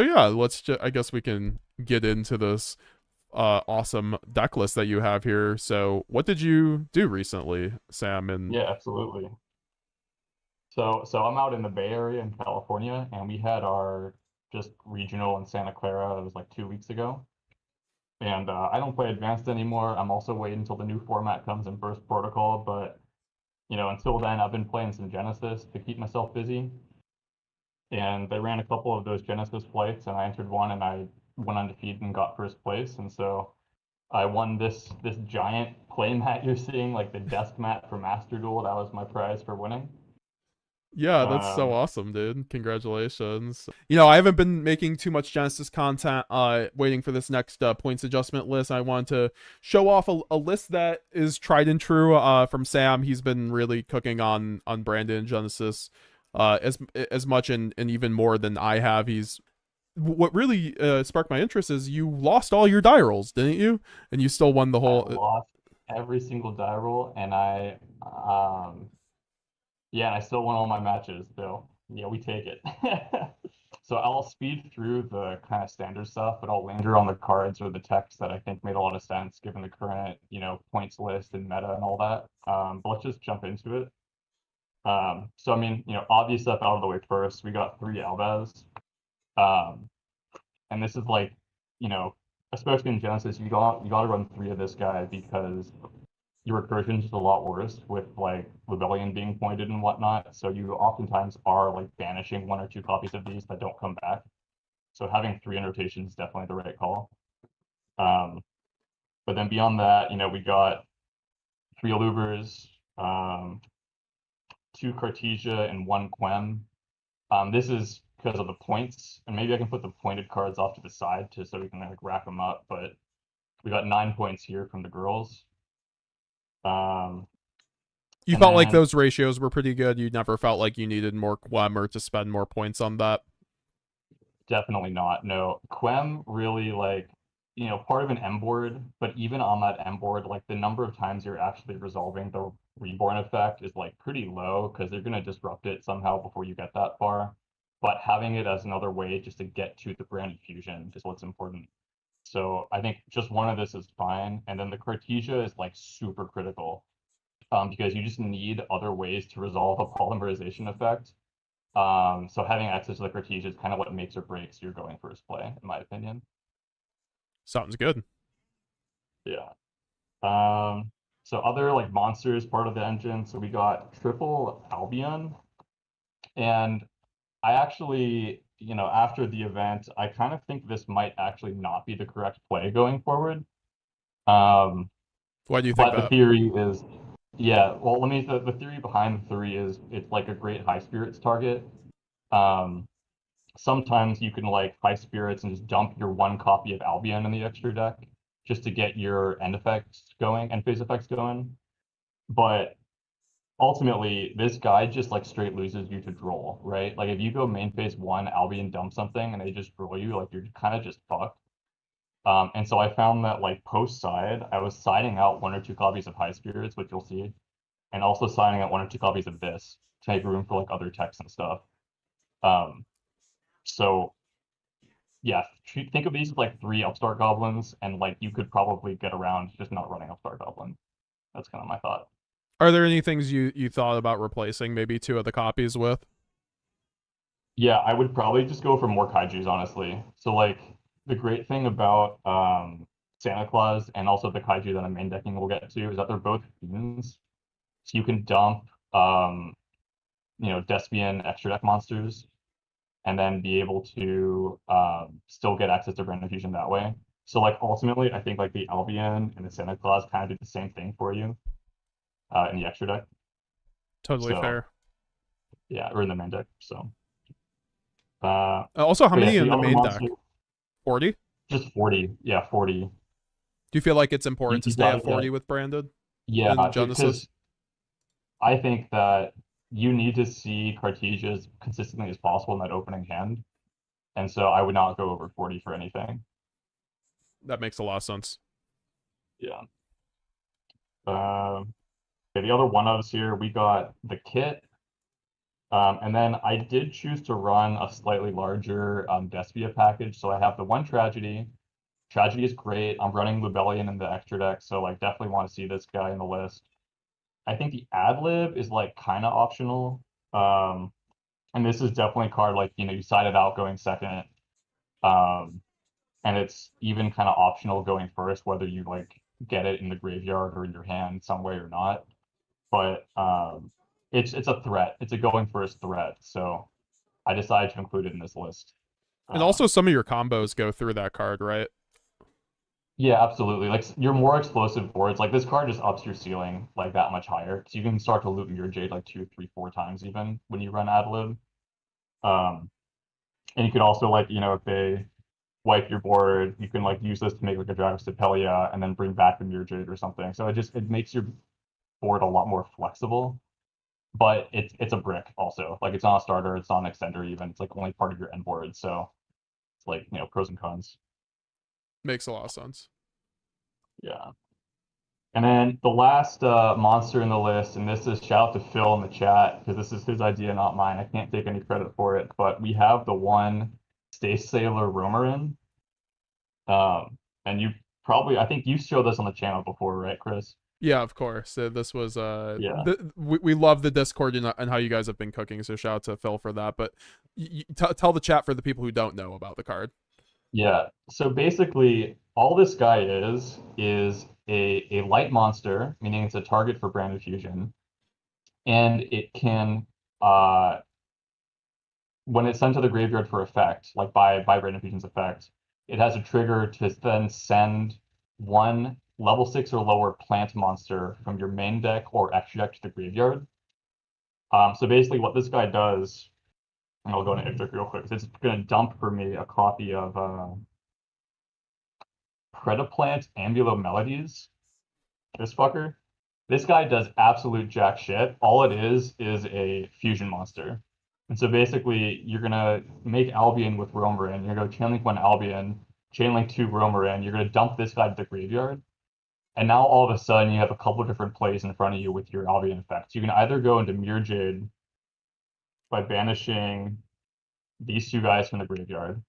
So yeah, I guess we can get into this awesome deck list that you have here. So what did you do recently, Sam? And Yeah, absolutely. So I'm out in the Bay Area in California, and we had our just regional in Santa Clara. It was like 2 weeks ago. And I don't play advanced anymore. I'm also waiting until the new format comes in Burst Protocol. But until then, I've been playing some Genesys to keep myself busy. And they ran a couple of those Genesys flights, and I entered one, and I went undefeated and got first place. And so I won this giant play mat you're seeing, like the desk mat for Master Duel. That was my prize for winning. yeah, that's so Um, awesome, dude. Congratulations. I haven't been making too much Genesis content, waiting for this next points adjustment list. I want to show off a list that is tried and true from Sam. He's been really cooking on Brandon and Genesis as much and even more than I have. He's What really sparked my interest is you lost all your die rolls, didn't you? And you still won the I whole. lost every single die roll, and yeah, and I still won all my matches. So yeah, we take it. So I'll speed through the kind of standard stuff, but I'll linger on the cards or the text that I think made a lot of sense given the current, points list and meta and all that. But let's just jump into it. So I mean, obvious stuff out of the way first. We got three Albaz. Um, and this is like, you know, especially in Genesis, you got to run three of this guy because your recursion is a lot worse with like rebellion being pointed and whatnot. So you oftentimes are like banishing one or two copies of these that don't come back. So having three in rotation is definitely the right call. Um, but then beyond that, we got three Alubers, um, two Cartesia, and one Quem. This is because of the points, and maybe I can put the pointed cards off to the side to so we can like rack them up. But we got 9 points here from the girls. Um, You and felt like then those ratios were pretty good. You never felt like you needed more Quem or to spend more points on that. definitely not. No, Quem really like, part of an M board, but even on that M board, like the number of times you're actually resolving the reborn effect is like pretty low because they're gonna disrupt it somehow before you get that far. But having it as another way just to get to the branded fusion is what's important. So I think just one of this is fine. And then the Cartesia is like super critical, because you just need other ways to resolve a polymerization effect. So having access to the Cartesia is kind of what makes or breaks your going first play, in my opinion. Sounds good. Yeah. Um, so other like monsters part of the engine. So we got triple Albion, and I actually, after the event, I kind of think this might actually not be the correct play going forward. Um, Why do you think but the that? theory is, yeah, well, the theory behind the three is it's like a great high spirits target. Um, Sometimes you can like high spirits and just dump your one copy of Albion in the extra deck just to get your end phase effects going. But ultimately, this guy just like straight loses you to droll, right? Like if you go main phase one, Albion dump something and they just droll you, like you're kind of just fucked. And so I found that like post side, I was siding out one or two copies of High Spirits, which you'll see, and also signing out one or two copies of this to make room for like other techs and stuff. Um, so yeah, think of these as like three Upstart Goblins, and like you could probably get around just not running Upstart Goblin. That's kind of my thought. Are there any things you thought about replacing maybe two of the copies with? Yeah, I would probably just go for more kaijus, honestly. So like the great thing about Santa Claus and also the kaiju that I'm main decking we'll get to is that they're both fiends. So you can dump Despian extra deck monsters and then be able to still get access to Branded Fusion that way. So like ultimately, I think like the Albion and the Santa Claus kind of do the same thing for you in the extra deck. Totally So fair. yeah, or in the main deck. So uh, Also, how but yeah, many so in the the other main monster, deck? 40? just 40. Yeah, 40. Do you feel like it's You, important to you stay got to at 40 get, with Branded in yeah, Genesis? because I think that you need to see Cartesia as consistently as possible in that opening hand. And so I would not go over 40 for anything. That makes a lot of sense. Yeah. Um, okay, the other one ofs here, we got the kit. And then I did choose to run a slightly larger Despia package. So I have the one Tragedy. Tragedy is great. I'm running Lubellion in the extra deck, so like definitely want to see this guy in the list. I think the ad lib is like kind of optional. Um, and this is definitely a card like, you side it out going second. Um, and it's even kind of optional going first, whether you like get it in the graveyard or in your hand some way or not. But it's a threat. It's a going first threat. So I decided to include it in this list. And also, Um, some of your combos go through that card, right? yeah, absolutely. Like your more explosive boards, like this card just ups your ceiling like that much higher. So you can start to loot your Jade like 2, 3, 4 times even when you run Adlib. Um, and you could also like, if they wipe your board, you can like use this to make like a Dragon Stapelia and then bring back the Mirror Jade or something. So it makes your board a lot more flexible. But it's a brick also. Like it's not a starter, it's not an extender even. It's like only part of your end board. So it's like, pros and cons. Makes a lot of sense. Yeah. And then the last monster in the list, and this is shout out to Phil in the chat because this is his idea, not mine. I can't take any credit for it, but we have the one Space Sailor Romarin. And I think you showed this on the channel before, right, Chris? Yeah, of course. This was Yeah. we love the Discord and how you guys have been cooking. So shout out to Phil for that. But tell the chat for the people who don't know about the card. Yeah. So basically, all this guy is a light monster, meaning it's a target for Branded Fusion, and it can when it's sent to the graveyard for effect, like by Branded Fusion's effect, it has a trigger to then send one level 6 or lower plant monster from your main deck or extra deck to the graveyard. So basically, what this guy does, and I'll go into Ictric real quick. It's going to dump for me a copy of Predaplant Ambulo Melodies. This fucker. This guy does absolute jack shit. All it is a fusion monster. And so basically, you're gonna make Albion with Romarin. You're gonna go chainlink one Albion, chainlink two Romarin. You're gonna dump this guy to the graveyard, and now all of a sudden you have a couple different plays in front of you with your Albion effects. You can either go into Mirror Jade by banishing these two guys from the graveyard,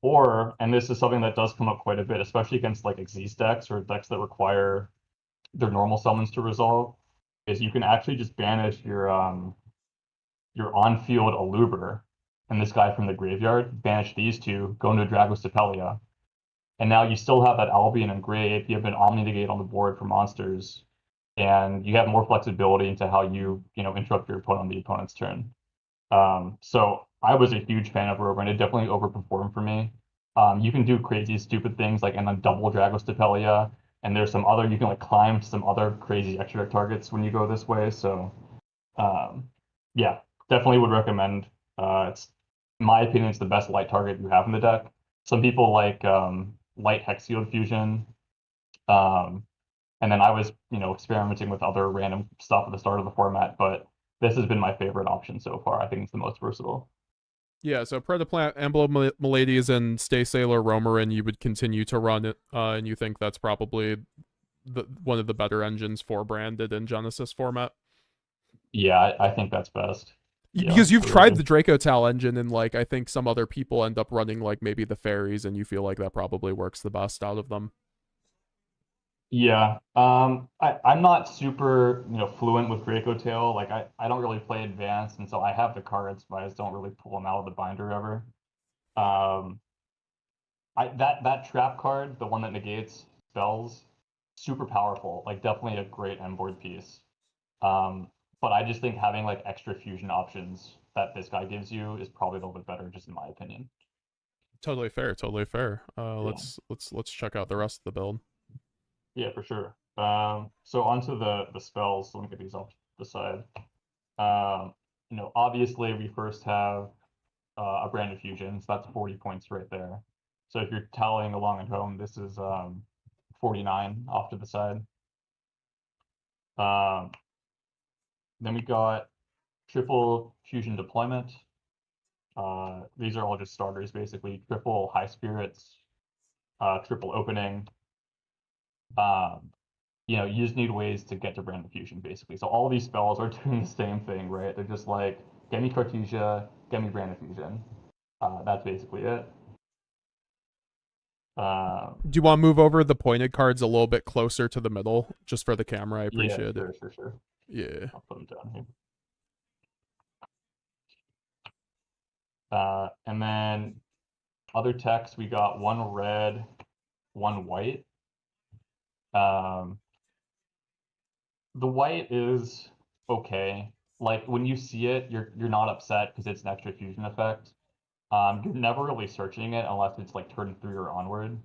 or, and this is something that does come up quite a bit, especially against like Xyz decks or decks that require their normal summons to resolve, is you can actually just banish your on-field Aluber and this guy from the graveyard, banish these two, go into Drago Stapelia, and now you still have that Albion and Grave. You have an Omni Negate on the board for monsters, and you have more flexibility into how you interrupt your opponent on the opponent's turn. So I was a huge fan of Rover, and it definitely overperformed for me. You can do crazy, stupid things like and then double Drago Stapelia, and there's some other you can like climb to some other crazy extra deck targets when you go this way. So yeah, definitely would recommend. It's in my opinion, it's the best light target you have in the deck. Some people like light Hexiod Fusion. Um, and then I was, experimenting with other random stuff at the start of the format, but this has been my favorite option so far. I think it's the most versatile. Yeah, so Predaplant, Emblem Miladies, and Stay Sailor Romarin, you would continue to run it, and you think that's probably one of the better engines for Branded in Genesys format. Yeah, I think that's best. Yeah, Because you've tried really. the Draco Tal engine, and like I think some other people end up running like maybe the fairies, and you feel like that probably works the best out of them. Yeah. I'm not super, fluent with Draco Tail. Like I don't really play advanced, and so I have the cards, but I just don't really pull them out of the binder ever. Um, that trap card, the one that negates spells, super powerful. Like definitely a great end board piece. Um, but I just think having like extra fusion options that this guy gives you is probably a little bit better, just in my opinion. Totally fair, totally fair. Yeah. Let's check out the rest of the build. Yeah, for sure. So onto the spells. Let me get these off the side. Um, obviously we first have a Branded Fusion, so that's 40 points right there. So if you're tallying along at home, this is 49 off to the side. Um, then we got triple fusion deployment. These are all just starters, basically. Triple high spirits, triple opening. Um, you just need ways to get to Branded Fusion, basically. So all these spells are doing the same thing, right? They're just like get me Cartesia, get me Branded Fusion. That's basically it. Do you want to move over the pointed cards a little bit closer to the middle just for the camera? I Yeah, appreciate it. sure. Yeah. I'll put them down here. And then other text, we got one red, one white. The white is okay. Like when you see it, you're not upset because it's an extra fusion effect. You're never really searching it unless it's like turn 3 or onward.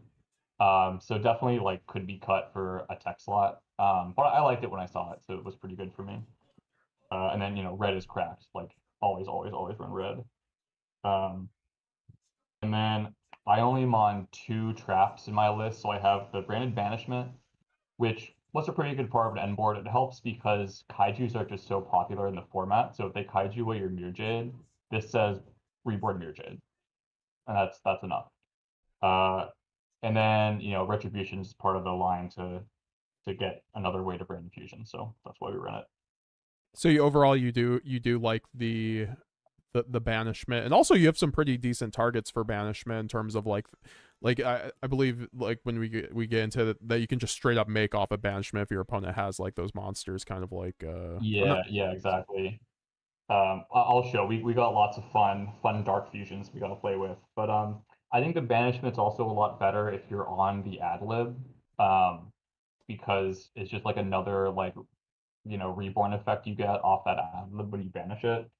So definitely like could be cut for a tech slot. But I liked it when I saw it, so it was pretty good for me. And then red is cracked. Like always run red. Um, and then I only am on 2 traps in my list, so I have the Branded Banishment, which was a pretty good part of an end board. It helps because kaijus are just so popular in the format. So if they kaiju away your Mirror Jade, this says Reborn Mirror Jade, and that's enough. And then Retribution is part of the line to get another way to brand fusion. So that's why we run it. So overall, you do like the banishment, and also you have some pretty decent targets for banishment in terms of like I believe like when we get into that you can just straight up make off a banishment if your opponent has like those monsters kind of like Yeah, exactly. I'll show. We got lots of fun dark fusions we got to play with. But I think the banishment's also a lot better if you're on the ad lib, because it's just like another like reborn effect you get off that ad lib when you banish it.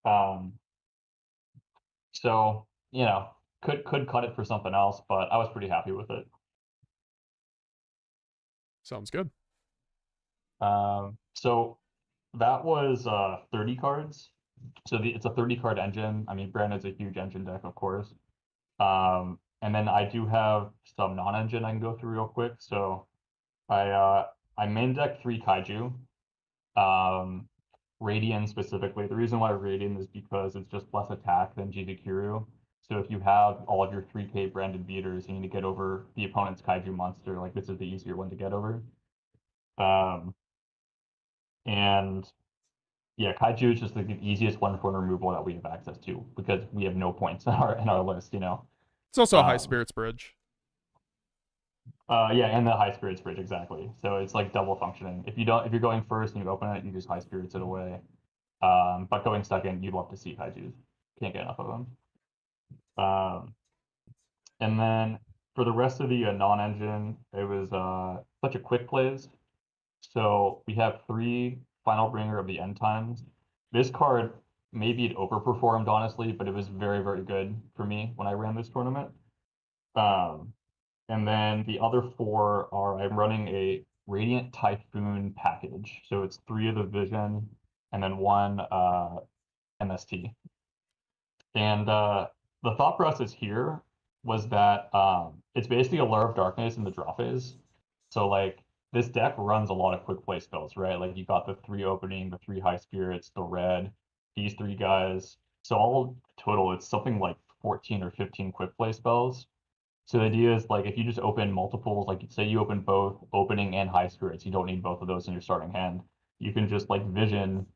Um, so could cut it for something else, but I was pretty happy with it. sounds good. So that was 30 cards. So it's a 30 card engine. I mean, Branded's a huge engine deck, of course. And then I do have some non-engine I can go through real quick. So I main deck 3 kaiju. Um, Radiant specifically. The reason why Radiant is because it's just less attack than Jizukuru. So if you have all of your 3K branded beaters, you need to get over the opponent's kaiju monster. Like this is the easier one to get over. Um, and yeah, kaiju is just like the easiest one for removal that we have access to because we have no points in our list. It's also a high Um, spirits bridge. yeah, and the high spirits bridge exactly. So it's like double functioning. If you're going first and you open it, you just high spirits it away. But going second, you'd love to see kaijus. Can't get enough of them. And then for the rest of the non-engine, it was such a quick plays. So we have 3 Final Bringer of the End Times. This card, maybe it overperformed honestly, but it was very, very good for me when I ran this tournament. Um, and then the other 4 are I'm running a Radiant Typhoon package. So it's 3 of the Vision and then 1 MST. And the thought process here was that it's basically a Lure of Darkness in the draw phase. So like this deck runs a lot of quick play spells, right? Like you got the 3 opening, the 3 high spirits, the red, these 3 guys. So all total, it's something like 14 or 15 quick play spells. So the idea is like if you just open multiples, like say you open both opening and high spirits, you don't need both of those in your starting hand. You can just like vision,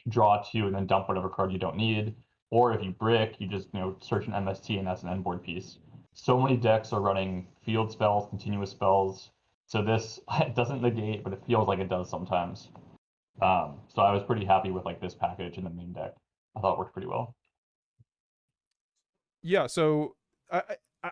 draw 2, and then dump whatever card you don't need. Or if you brick, you just search an MST and that's an end board piece. So many decks are running field spells, continuous spells. So this it doesn't negate, but it feels like it does sometimes. So I was pretty happy with like this package in the main deck. I thought it worked pretty well. Yeah, so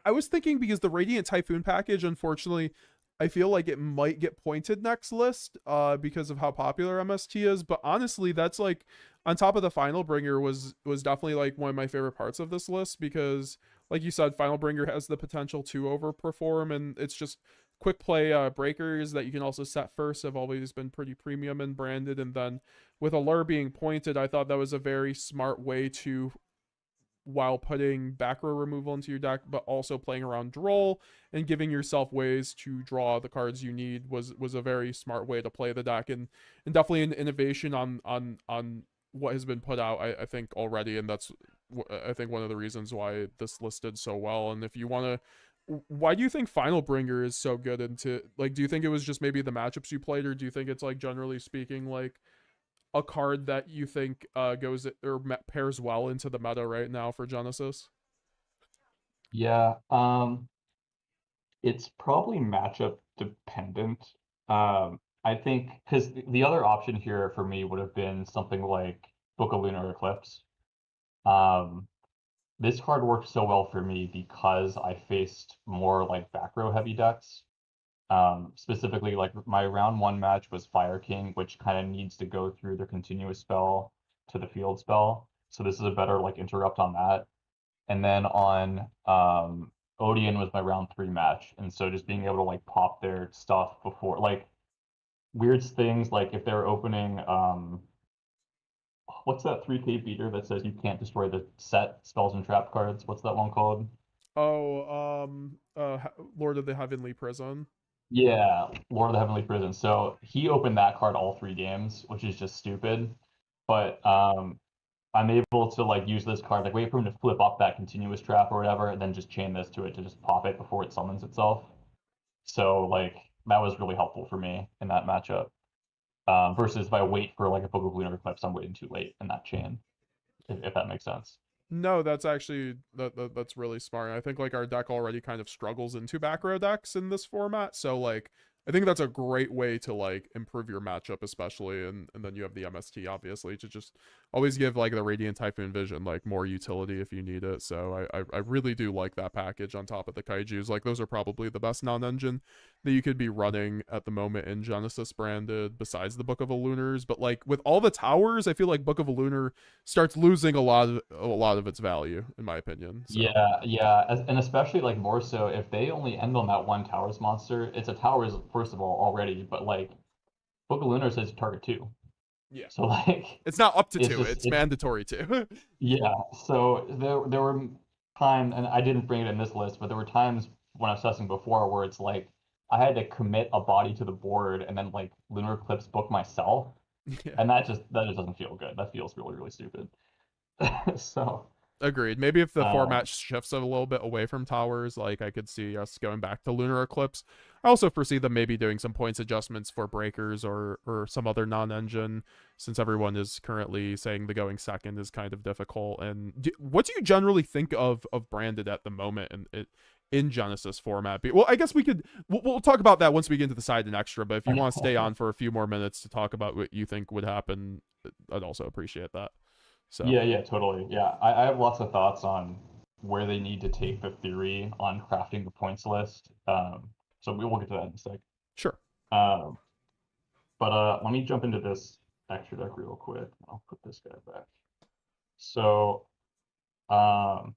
I was thinking because the Radiant Typhoon package, unfortunately, I feel like it might get pointed next list because of how popular MST is, but honestly that's like on top of the Final Bringer was definitely like one of my favorite parts of this list because like you said Final Bringer has the potential to overperform, and it's just quick play breakers that you can also set first have always been pretty premium and branded, and then with Allure being pointed I thought that was a very smart way to, while putting back row removal into your deck, but also playing around Droll and giving yourself ways to draw the cards you need was a very smart way to play the deck, and definitely an innovation on what has been put out I think already, and that's I think one of the reasons why this listed so well. And if you want to, why do you think Final Bringer is so good into like, do you think it was just maybe the matchups you played, or do you think it's like generally speaking like a card that you think goes or pairs well into the meta right now for Genesis? Yeah, it's probably matchup dependent. I think because the other option here for me would have been something like Book of Lunar Eclipse. Um, this card worked so well for me because I faced more like back row heavy decks. Specifically, like my round one match was Fire King, which kind of needs to go through the continuous spell to the field spell. So this is a better like interrupt on that. And then on Odeon was my round three match, and so just being able to like pop their stuff before like weird things like if they're opening what's that 3K beater that says you can't destroy the set spells and trap cards? What's that one called? Oh, Lord of the Heavenly Prison. Yeah, Lord of the Heavenly Prison. So he opened that card all three games, which is just stupid. But I'm able to like use this card, like wait for him to flip up that continuous trap or whatever, and then just chain this to it to just pop it before it summons itself. So like that was really helpful for me in that matchup. Versus if I wait for like a Book of Lunar Eclipse, I'm waiting too late in that chain, if that makes sense. No, that's actually that's really smart. I think like our deck already kind of struggles into back row decks in this format, so like I think that's a great way to like improve your matchup, especially, and then you have the MST obviously to just always give like the Radiant Typhoon Vision like more utility if you need it. So I really do like that package on top of the Kaiju's. Like those are probably the best non-engine that you could be running at the moment in Genesis Branded, besides the Book of Lunars. But like with all the towers, I feel like Book of Lunar starts losing a lot of its value, in my opinion. So Yeah, and especially like more so if they only end on that one towers monster. It's a towers first of all already, but like Book of Lunar says target two. yeah, So like it's not up to it's two; just it's it's mandatory two. yeah. So there were times, and I didn't bring it in this list, but there were times when I was testing before where it's like I had to commit a body to the board and then like Lunar Eclipse book myself, Yeah. and that just doesn't feel good. That feels really stupid. So Agreed. Maybe if the um, format shifts a little bit away from towers, like I could see us going back to Lunar Eclipse. I also foresee them maybe doing some points adjustments for breakers or some other non-engine, since everyone is currently saying the going second is kind of difficult. And what do you generally think of Branded at the moment in Genesis format? Well, I guess we'll talk about that once we get into the side and extra. But if you want to stay on for a few more minutes to talk about what you think would happen, I'd also appreciate that. So yeah, totally. Yeah, I have lots of thoughts on where they need to take the theory on crafting the points list. So we will get to that in a sec. sure. Um, but let me jump into this extra deck real quick. I'll put this guy back. So um,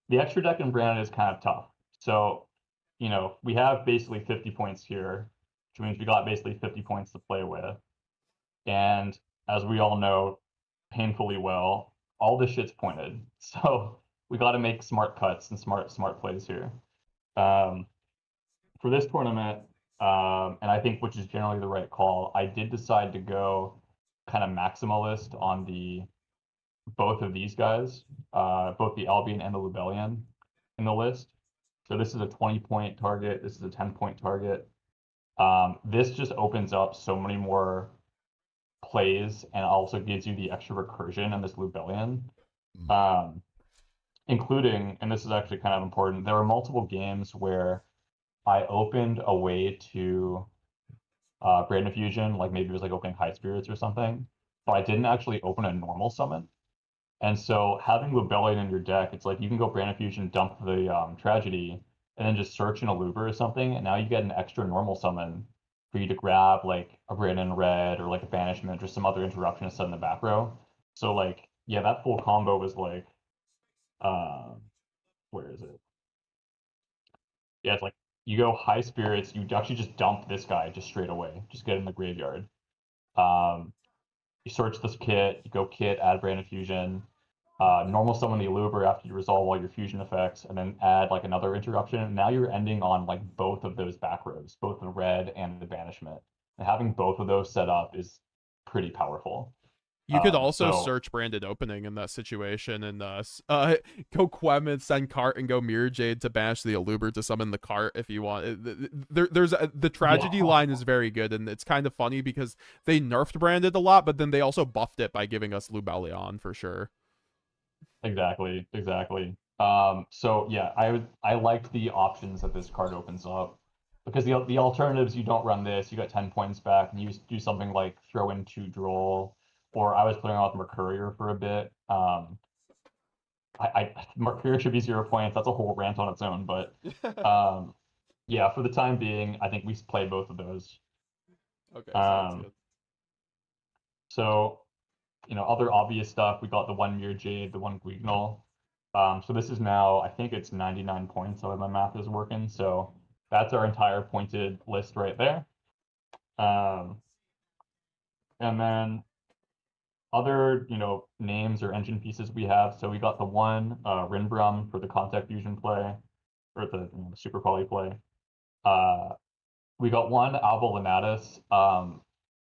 the extra deck in Brandon is kind of tough. So, you know, we have basically 50 points here, which means we got basically 50 points to play with. And as we all know, painfully well, all this shit's pointed. So we got to make smart cuts and smart plays here. Um, for this tournament, and I think which is generally the right call, I did decide to go kind of maximalist on the both of these guys, both the Albion and the Lubellian in the list. So this is a 20-point target. This is a 10-point target. This just opens up so many more plays and also gives you the extra recursion in this Lubellian. Um, Including, and this is actually kind of important, there were multiple games where I opened a way to Branded Fusion, like maybe it was like opening High Spirits or something, but I didn't actually open a normal summon. And so having Lubellian in your deck, it's like you can go Branded Fusion, dump the Tragedy, and then just search in a Luber or something, and now you get an extra normal summon for you to grab like a Brandon Red or like a Banishment or some other interruption to set in the back row. So like, yeah, that full combo was like, uh, where is it? Yeah, it's like you go High Spirits, you actually just dump this guy just straight away, just get in the graveyard. Um, you search this kit, you go kit, add Branded Fusion, normal summon the Eluber after you resolve all your fusion effects, and then add like another interruption. And now you're ending on like both of those back rows, both the red and the banishment. And having both of those set up is pretty powerful. You could also So search branded opening in that situation and go Quem and send cart and go Mirror Jade to banish the Aluber to summon the cart if you want. The tragedy yeah, line is very good, and it's kind of funny because they nerfed branded a lot, but then they also buffed it by giving us Lubellion for sure. exactly. So yeah, I liked the options that this card opens up because the alternatives, you don't run this, you got 10 points back, and you do something like throw in 2 droll, or I was playing off Mercurier for a bit. Mercurier should be 0 points. That's a whole rant on its own, but yeah, for the time being, I think we play both of those. Okay, sounds Um, good. so other obvious stuff. We got the one Mirror Jade, the one Guignol. So this is now, I think it's 99 points, so my math is working. So that's our entire pointed list right there. Um, and then other, names or engine pieces we have. So we got the one Rinbrum for the Contact Fusion play, or the Super Poly play. Uh, we got one Albolinatus.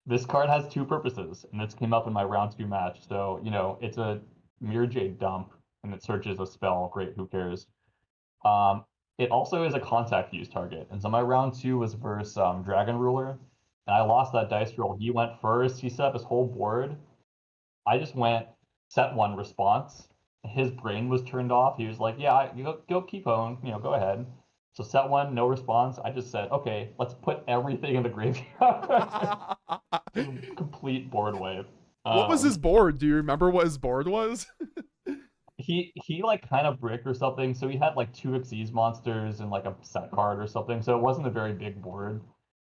This card has 2 purposes, and this came up in my round 2 match. So, it's a Mirror Jade dump, and it searches a spell. Great, who cares? Um, it also is a contact use target. And so my round 2 was versus Dragon Ruler, and I lost that dice roll. He went first. He set up his whole board. I just went set 1 response. His brain was turned off. He was like, "Yeah, you go keep on, go ahead." So set 1, no response. I just said, "Okay, let's put everything in the graveyard." Complete board wave. What was his Um, board? Do you remember what his board was? he like kind of brick or something. So he had like 2 Xyz monsters and like a set card or something. So it wasn't a very big board.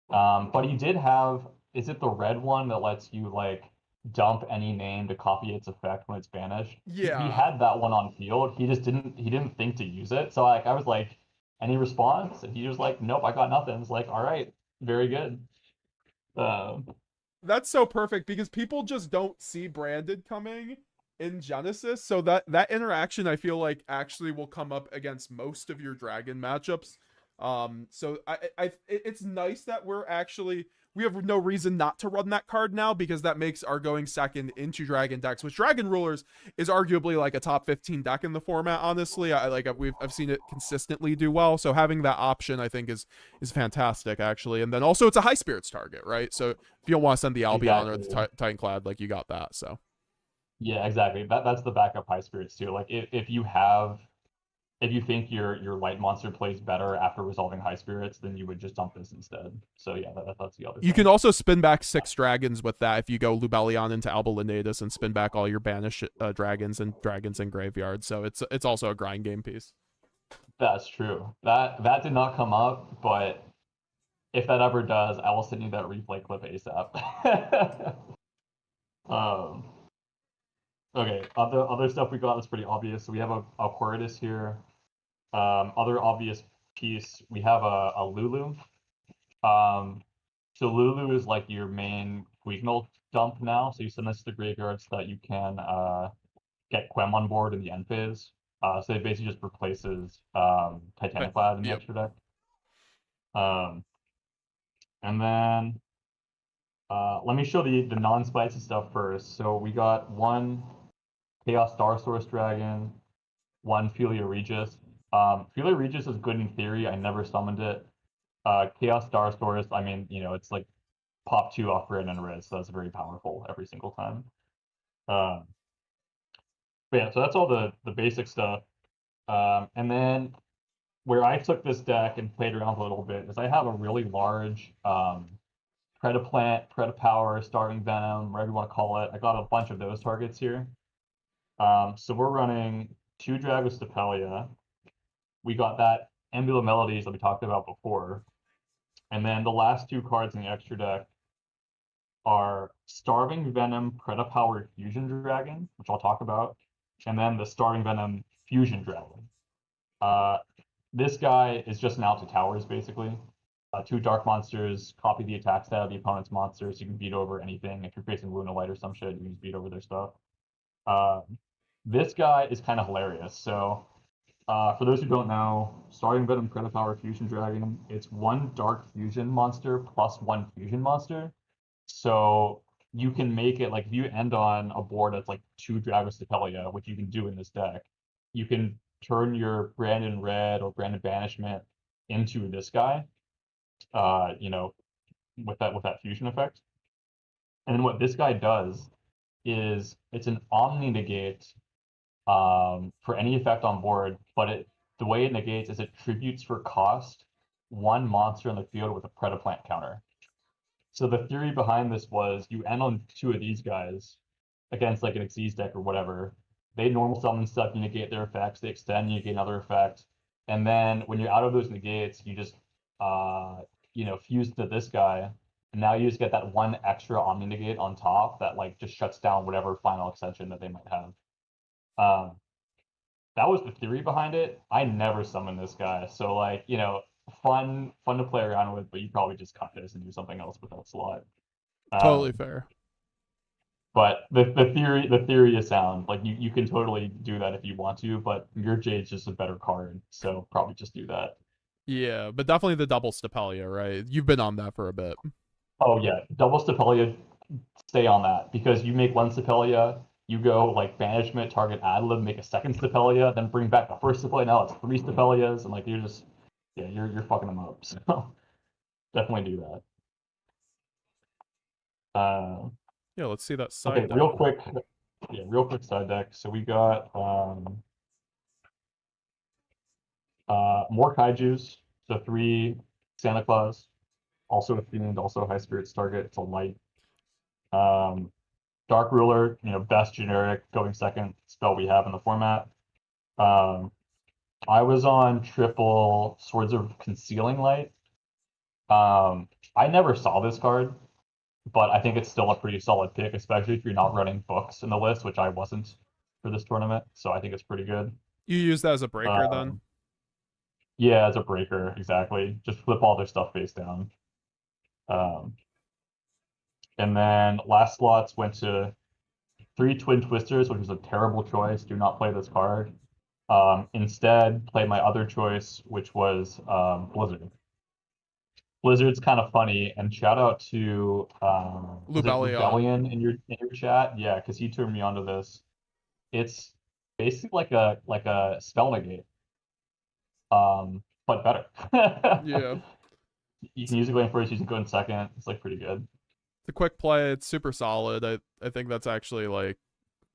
But he did have, is it the red one that lets you like dump any name to copy its effect when it's banished? He Yeah. had that one on field. He didn't think to use it. So I was like, any response? And he was like, nope, I got nothing. It's like, all right, very good. Um, That's so perfect because people just don't see branded coming in Genesis. So that interaction I feel like actually will come up against most of your dragon matchups. So it's nice that we have no reason not to run that card now because that makes our going second into dragon decks, which Dragon Rulers is arguably like a top 15 deck in the format. Honestly, I've seen it consistently do well. So having that option I think is fantastic actually, and then also it's a high spirits target, right? So if you don't want to send the Albion or exactly. the Titanclad, like you got that. So Yeah, exactly. That's the backup high spirits too. Like if you think your light monster plays better after resolving high spirits, then you would just dump this instead. So yeah, that's the other you can thing. also spin back 6 dragons with that if you go Lubellion into Albalinatus and spin back all your banished dragons in graveyard. So it's also a grind game piece. That's true. That did not come up, but if that ever does, I will send you that replay clip ASAP. um, okay, other stuff we got is pretty obvious. So we have a Aquarius here. Other obvious piece, we have a Lulu. So Lulu is like your main Guignol dump now. So you send this to the graveyard so that you can get Quem on board in the end phase. So it basically just replaces But, Titaniclad in the yep. extra deck. Um, and then let me show the non-spicy stuff first. So we got one Chaos Star Source Dragon, one Philia Regis. Philia Regis is good in theory. I never summoned it. Chaos Star Source, I mean, it's like pop 2 off grid and Riz, so that's very powerful every single time. Um, but yeah, so that's all the basic stuff. And then where I took this deck and played around a little bit is I have a really large Predaplant, Predapower, Starving Venom, whatever you want to call it. I got a bunch of those targets here. So we're running 2 Dragostapelia. We got that Emblem Melodies that we talked about before. And then the last 2 cards in the extra deck are Starving Venom Predapower Fusion Dragon, which I'll talk about, and then the Starving Venom Fusion Dragon. This guy is just now to towers, basically. 2 dark monsters, copy the attack stat of the opponent's monsters, so you can beat over anything. If you're facing Lunalight or some shit, you can just beat over their stuff. This guy is kind of hilarious. So, for those who don't know, Starving Venom Predapower Fusion Dragon, it's 1 dark fusion monster plus 1 fusion monster. So you can make it like if you end on a board that's like 2 Dragos which you can do in this deck, you can turn your Branded Red or Branded Banishment into this guy, you know, with that fusion effect. And then what this guy does is it's an Omni negate for any effect on board, but the way it negates is it tributes for cost one monster in the field with a Predaplant counter. So the theory behind this was you end on 2 of these guys against like an Xyz deck or whatever. They normal summon stuff, you negate their effects, they extend, you negate another effect. And then when you're out of those negates, you just you know, fuse to this guy. And now you just get that one extra Omni negate on top that like just shuts down whatever final extension that they might have. That was the theory behind it. I never summoned this guy, so like, you know, fun to play around with, but you probably just cut this and do something else with that slot. Totally Um, fair. but the theory is sound. Like you can totally do that if you want to, but your Jade's just a better card, so probably just do that. Yeah, but definitely the double Stapelia, right? You've been on that for a bit. Oh yeah, double Stapelia, stay on that because you make one Stapelia, you go like banishment, target Adlib, make a second Stapelia, then bring back the first Stapelia. Now it's 3 Stapelias, and like you're just yeah, you're fucking them up. So definitely do that. Yeah, let's see that Okay, side deck. real quick, yeah, real quick side deck. So we got more kaijus, so 3 Santa Claus, also a themed, also a high spirits target. It's a light. Um, Dark Ruler, you know, best generic going second spell we have in the format. Um, I was on triple Swords of Concealing Light. I never saw this card, but I think it's still a pretty solid pick, especially if you're not running books in the list, which I wasn't for this tournament. So I think it's pretty good. You use that as a breaker then? Yeah, as a breaker, exactly. Just flip all their stuff face down. Um, and then last slots went to 3 Twin Twisters, which was a terrible choice. Do not play this card. Instead, play my other choice, which was Blizzard. Blizzard's kind of funny, and shout out to was it Lubellion. Rebellion in your chat? Yeah, because he turned me onto this. It's basically like a spell negate, but better. Yeah. You can use it going first, use it going second. It's like pretty good. The quick play, it's super solid. I think that's actually like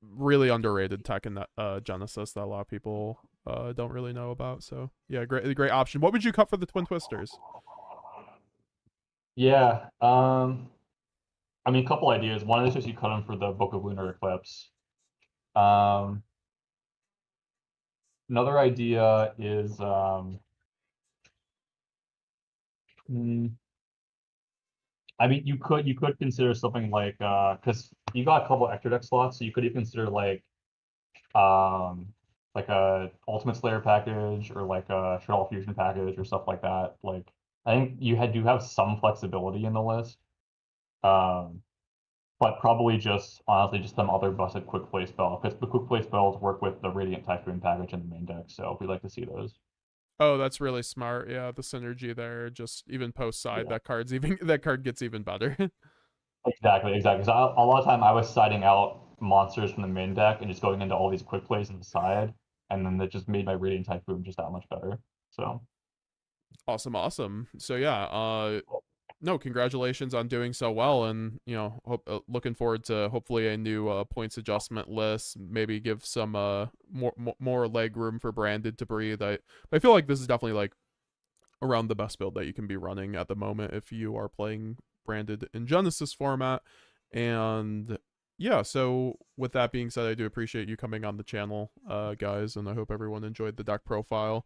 really underrated tech in that Genesis that a lot of people don't really know about. So yeah, great option. What would you cut for the Twin Twisters? Yeah. I mean, a couple ideas. One is just you cut them for the Book of Lunar Eclipse. Another idea is I mean, you could consider something like because you got a couple extra deck slots, so you could even consider like a Ultimate Slayer package or like a Shuttle Fusion package or stuff like that. Like I think do have some flexibility in the list, um, but probably just honestly just some other busted quick play spell because the quick play spells work with the Radiant Typhoon package in the main deck, so we like to see those. Oh, that's really smart. Yeah, the synergy there. Just even post side, Yeah. that card gets even better. Exactly. So a lot of time I was siding out monsters from the main deck and just going into all these quick plays on the side, and then that just made my Radiant Typhoon just that much better. So Awesome. So yeah, no, congratulations on doing so well, and you know, looking forward to hopefully a new points adjustment list. Maybe give some more leg room for Branded to breathe. I feel like this is definitely like around the best build that you can be running at the moment if you are playing Branded in Genesys format. And yeah, so with that being said, I do appreciate you coming on the channel, guys, and I hope everyone enjoyed the deck profile.